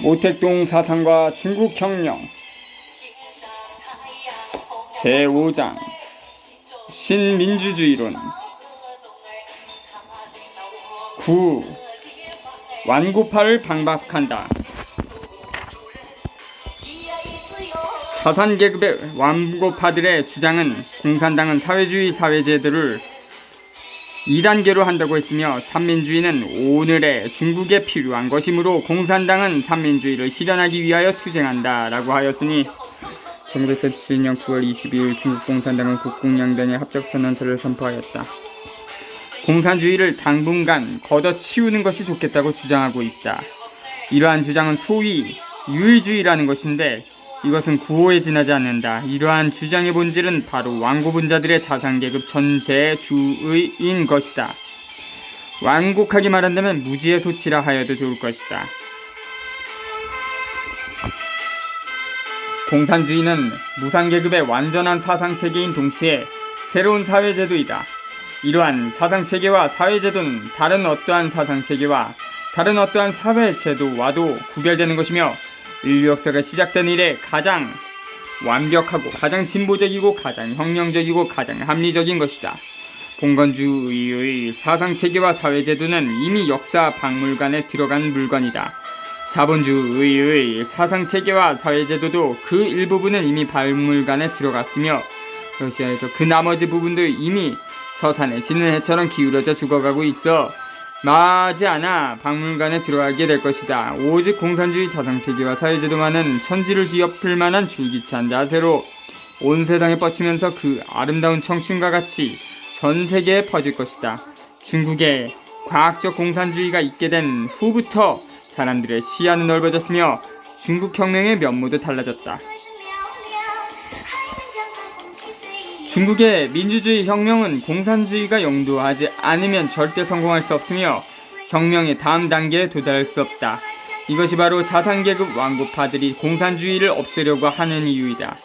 모택동 사상과 중국 혁명 제5장 신민주주의론 9. 완고파를 방박한다. 사산계급의 완고파들의 주장은 공산당은 사회주의 사회제도를 2단계로 한다고 했으며 삼민주의는 오늘의 중국에 필요한 것이므로 공산당은 삼민주의를 실현하기 위하여 투쟁한다 라고 하였으니 1937년 9월 22일 중국 공산당은 국공양단의 합작선언서를 선포하였다. 공산주의를 당분간 걷어치우는 것이 좋겠다고 주장하고 있다. 이러한 주장은 소위 유의주의라는 것인데 이것은 구호에 지나지 않는다. 이러한 주장의 본질은 바로 완고분자들의 자산계급 전제주의인 것이다. 완곡하게 말한다면 무지의 소치라 하여도 좋을 것이다. 공산주의는 무상계급의 완전한 사상체계인 동시에 새로운 사회제도이다. 이러한 사상체계와 사회제도는 다른 어떠한 사상체계와 다른 어떠한 사회제도와도 구별되는 것이며 인류 역사가 시작된 이래 가장 완벽하고 가장 진보적이고 가장 혁명적이고 가장 합리적인 것이다. 봉건주의의 사상체계와 사회제도는 이미 역사 박물관에 들어간 물건이다. 자본주의의 사상체계와 사회제도도 그 일부분은 이미 박물관에 들어갔으며 러시아에서 그 나머지 부분도 이미 서산에 지는 해처럼 기울어져 죽어가고 있어 머지않아 박물관에 들어가게 될 것이다. 오직 공산주의 사상체계와 사회제도만은 천지를 뒤엎을 만한 줄기찬 자세로 온 세상에 뻗치면서 그 아름다운 청춘과 같이 전 세계에 퍼질 것이다. 중국에 과학적 공산주의가 있게 된 후부터 사람들의 시야는 넓어졌으며 중국 혁명의 면모도 달라졌다. 중국의 민주주의 혁명은 공산주의가 영도하지 않으면 절대 성공할 수 없으며 혁명의 다음 단계에 도달할 수 없다. 이것이 바로 자산계급 완고파들이 공산주의를 없애려고 하는 이유이다.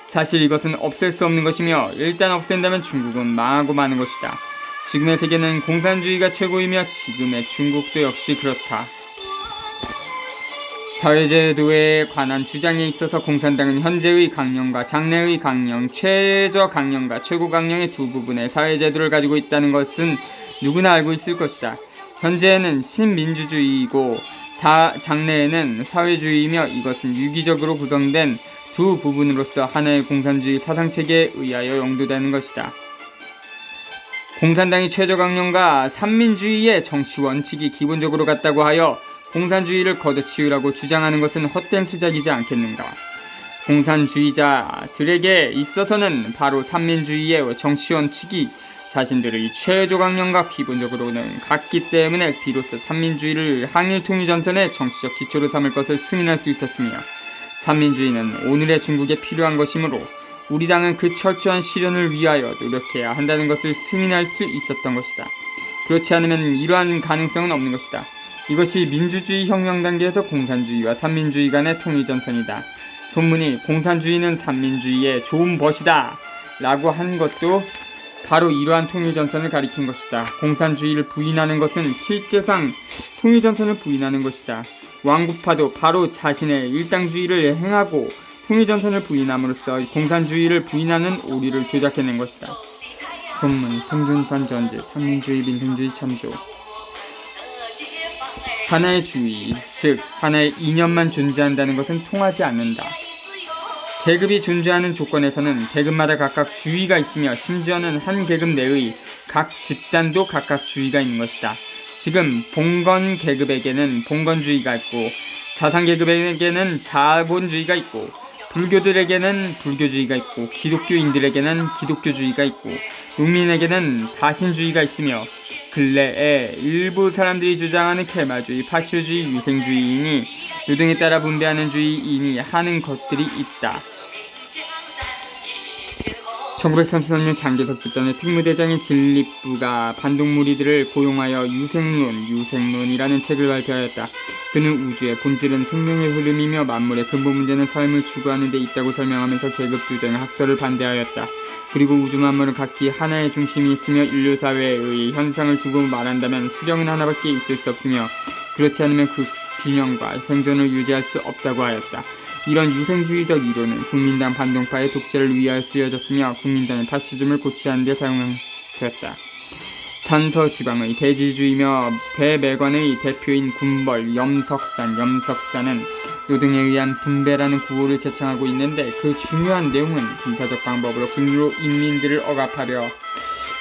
사실 이것은 없앨 수 없는 것이며 일단 없앤다면 중국은 망하고 마는 것이다. 지금의 세계는 공산주의가 최고이며 지금의 중국도 역시 그렇다. 사회제도에 관한 주장에 있어서 공산당은 현재의 강령과 장래의 강령, 최저 강령과 최고 강령의 두 부분의 사회제도를 가지고 있다는 것은 누구나 알고 있을 것이다. 현재에는 신민주주의이고 장래에는 사회주의이며 이것은 유기적으로 구성된 두 부분으로서 하나의 공산주의 사상체계에 의하여 영도되는 것이다. 공산당이 최저 강령과 삼민주의의 정치 원칙이 기본적으로 같다고 하여 공산주의를 걷어치우라고 주장하는 것은 헛된 수작이지 않겠는가. 공산주의자들에게 있어서는 바로 삼민주의의 정치 원칙이 자신들의 최저 강령과 기본적으로는 같기 때문에 비로소 삼민주의를 항일통일전선의 정치적 기초로 삼을 것을 승인할 수 있었으며 삼민주의는 오늘의 중국에 필요한 것이므로 우리 당은 그 철저한 실현을 위하여 노력해야 한다는 것을 승인할 수 있었던 것이다. 그렇지 않으면 이러한 가능성은 없는 것이다. 이것이 민주주의 혁명 단계에서 공산주의와 삼민주의 간의 통일전선이다. 손문이 공산주의는 삼민주의의 좋은 벗이다 라고 한 것도 바로 이러한 통일전선을 가리킨 것이다. 공산주의를 부인하는 것은 실제상 통일전선을 부인하는 것이다. 완고파도 바로 자신의 일당주의를 행하고 통일전선을 부인함으로써 공산주의를 부인하는 오류를 조작해낸 것이다. 손문, 성준산 전제, 삼민주의, 민생주의 참조. 하나의 주의, 즉 하나의 이념만 존재한다는 것은 통하지 않는다. 계급이 존재하는 조건에서는 계급마다 각각 주의가 있으며 심지어는 한 계급 내의 각 집단도 각각 주의가 있는 것이다. 지금 봉건 계급에게는 봉건주의가 있고 자산계급에게는 자본주의가 있고 불교들에게는 불교주의가 있고 기독교인들에게는 기독교주의가 있고 농민에게는 다신주의가 있으며 근래에 일부 사람들이 주장하는 케마주의, 파쇼주의, 위생주의이니 요등에 따라 분배하는 주의이니 하는 것들이 있다. 1933년 장개석 집단의 특무대장인 진립부가 반동무리들을 고용하여 유생론이라는 책을 발표하였다. 그는 우주의 본질은 생명의 흐름이며 만물의 근본 문제는 삶을 추구하는 데 있다고 설명하면서 계급투쟁의 학설을 반대하였다. 그리고 우주 만물은 각기 하나의 중심이 있으며 인류사회의 현상을 두고 말한다면 수령은 하나밖에 있을 수 없으며 그렇지 않으면 그 균형과 생존을 유지할 수 없다고 하였다. 이런 유생주의적 이론은 국민당 반동파의 독재를 위하여 쓰여졌으며 국민당의 파시즘을 고취하는 데 사용되었다. 산서지방의 대지주의며 대매관의 대표인 군벌 염석산은 노동에 의한 분배라는 구호를 제창하고 있는데 그 중요한 내용은 군사적 방법으로 군으로 인민들을 억압하려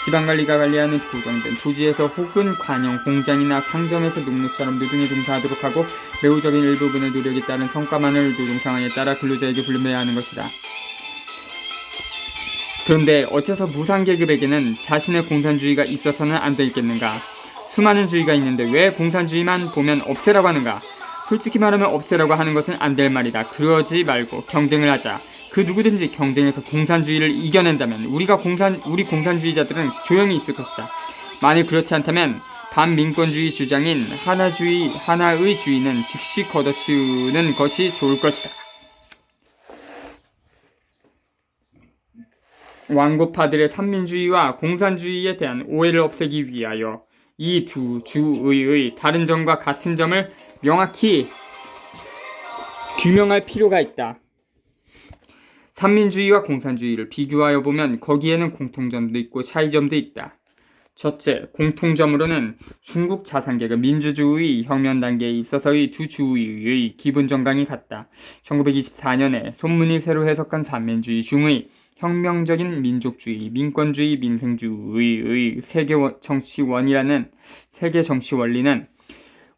지방관리가 관리하는 고정된 토지에서 혹은 관영, 공장이나 상점에서 농노처럼 노동에 종사하도록 하고 매우 적은 일부분의 노력에 따른 성과만을 노동상황에 따라 근로자에게 분배해야 하는 것이다. 그런데 어째서 무상계급에게는 자신의 공산주의가 있어서는 안 되겠는가? 수많은 주의가 있는데 왜 공산주의만 보면 없애라고 하는가? 솔직히 말하면 없애라고 하는 것은 안 될 말이다. 그러지 말고 경쟁을 하자. 그 누구든지 경쟁에서 공산주의를 이겨낸다면 우리 공산주의자들은 조용히 있을 것이다. 만일 그렇지 않다면 반민권주의 주장인 하나의 주의는 즉시 걷어치우는 것이 좋을 것이다. 완고파들의 삼민주의와 공산주의에 대한 오해를 없애기 위하여 이 두 주의의 다른 점과 같은 점을 명확히 규명할 필요가 있다. 삼민주의와 공산주의를 비교하여 보면 거기에는 공통점도 있고 차이점도 있다. 첫째, 공통점으로는 중국 자산계급 민주주의 혁명 단계에 있어서의 두 주의의 기본 정강이 같다. 1924년에 손문이 새로 해석한 삼민주의 중의 혁명적인 민족주의, 민권주의, 민생주의의 세계 정치 원리는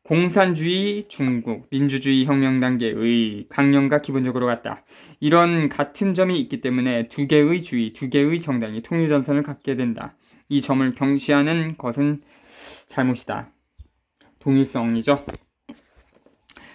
공산주의 중국 민주주의 혁명 단계의 강령과 기본적으로 같다. 이런 같은 점이 있기 때문에 두 개의 주의, 두 개의 정당이 통일전선을 갖게 된다. 이 점을 경시하는 것은 잘못이다. 동일성이죠.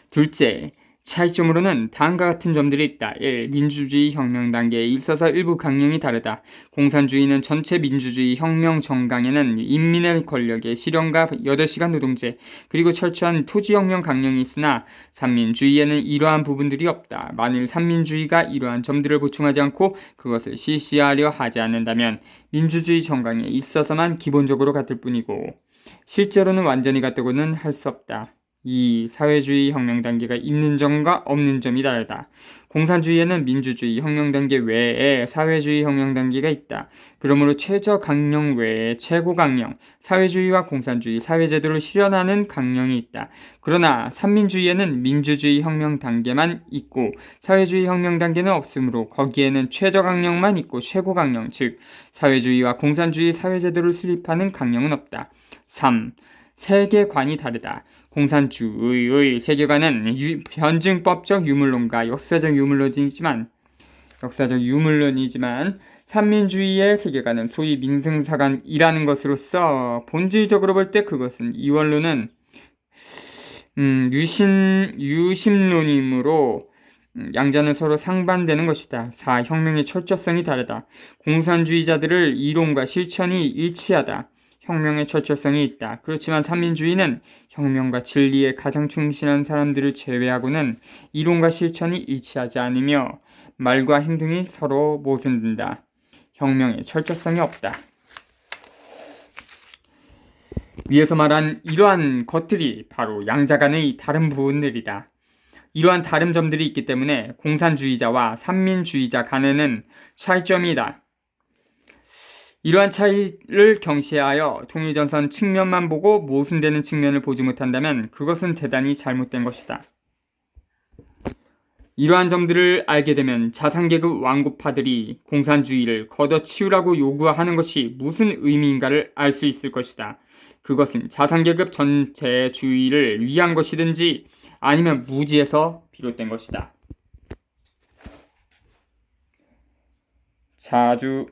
둘째, 차이점으로는 다음과 같은 점들이 있다. 1. 민주주의 혁명 단계에 있어서 일부 강령이 다르다. 공산주의는 전체 민주주의 혁명 정강에는 인민의 권력의 실현과 8시간 노동제 그리고 철저한 토지혁명 강령이 있으나 삼민주의에는 이러한 부분들이 없다. 만일 삼민주의가 이러한 점들을 보충하지 않고 그것을 실시하려 하지 않는다면 민주주의 정강에 있어서만 기본적으로 같을 뿐이고 실제로는 완전히 같다고는 할 수 없다. 2. 사회주의 혁명 단계가 있는 점과 없는 점이 다르다. 공산주의에는 민주주의 혁명 단계 외에 사회주의 혁명 단계가 있다. 그러므로 최저 강령 외에 최고 강령, 사회주의와 공산주의 사회제도를 실현하는 강령이 있다. 그러나 삼민주의에는 민주주의 혁명 단계만 있고 사회주의 혁명 단계는 없으므로 거기에는 최저 강령만 있고 최고 강령, 즉 사회주의와 공산주의 사회제도를 수립하는 강령은 없다. 3. 세계관이 다르다. 공산주의의 세계관은 변증법적 유물론과 역사적 유물론이지만 삼민주의의 세계관은 소위 민생사관이라는 것으로서 본질적으로 볼 때 그것은 이 원론은 유심론이므로 양자는 서로 상반되는 것이다. 4. 혁명의 철저성이 다르다. 공산주의자들의 이론과 실천이 일치하다. 혁명의 철저성이 있다. 그렇지만 삼민주의는 혁명과 진리에 가장 충실한 사람들을 제외하고는 이론과 실천이 일치하지 않으며 말과 행동이 서로 모순된다. 혁명의 철저성이 없다. 위에서 말한 이러한 것들이 바로 양자 간의 다른 부분들이다. 이러한 다른 점들이 있기 때문에 공산주의자와 삼민주의자 간에는 차이점이다. 이러한 차이를 경시하여 통일전선 측면만 보고 모순되는 측면을 보지 못한다면 그것은 대단히 잘못된 것이다. 이러한 점들을 알게 되면 자산계급 완고파들이 공산주의를 걷어치우라고 요구하는 것이 무슨 의미인가를 알 수 있을 것이다. 그것은 자산계급 전체주의를 위한 것이든지 아니면 무지에서 비롯된 것이다. 자주